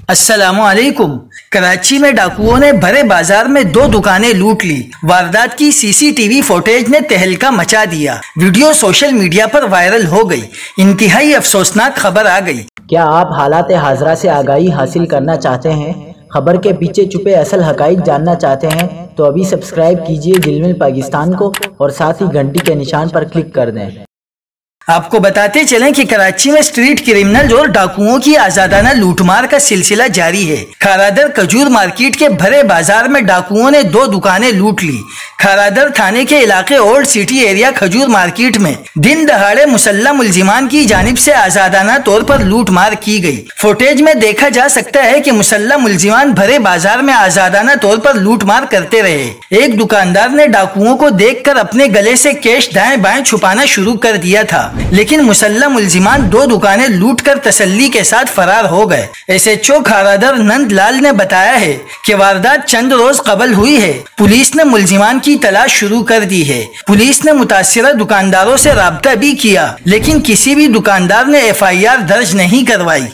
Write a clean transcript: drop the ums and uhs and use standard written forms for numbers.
अस्सलामुअलैकुम। कराची में डाकुओं ने भरे बाजार में 2 दुकानें लूट ली। वारदात की सीसीटीवी फुटेज ने तहलका मचा दिया। वीडियो सोशल मीडिया पर वायरल हो गई। इंतहाई अफसोसनाक खबर आ गई। क्या आप हालात हाजरा से आगाही हासिल करना चाहते हैं? खबर के पीछे छुपे असल हकाइक जानना चाहते हैं तो अभी सब्सक्राइब कीजिए दिलमिल पाकिस्तान को और साथ ही घंटी के निशान पर क्लिक कर दें। आपको बताते चलें कि कराची में स्ट्रीट क्रिमिनल और डाकुओं की आजादाना लूटमार का सिलसिला जारी है। खारादर खजूर मार्केट के भरे बाजार में डाकुओं ने 2 दुकानें लूट ली। खारादर थाने के इलाके ओल्ड सिटी एरिया खजूर मार्केट में दिन दहाड़े मुसल्लह मुलजिमान की जानिब से आजादाना तौर पर लूटमार की गई। फुटेज में देखा जा सकता है कि मुसल्लह मुलजिमान भरे बाजार में आजादाना तौर पर लूटमार करते रहे। एक दुकानदार ने डाकुओं को देखकर अपने गले से कैश दाएं बाएं छुपाना शुरू कर दिया था, लेकिन मुसल्लह मुलजिमान 2 दुकानें लूटकर तसल्ली के साथ फरार हो गए। एसएचओ खारादर नंदलाल ने बताया है कि वारदात चंद रोज कबल हुई है। पुलिस ने मुलजिमान की तलाश शुरू कर दी है। पुलिस ने मुतासिरा दुकानदारों से राब्ता भी किया, लेकिन किसी भी दुकानदार ने FIR दर्ज नहीं करवाई।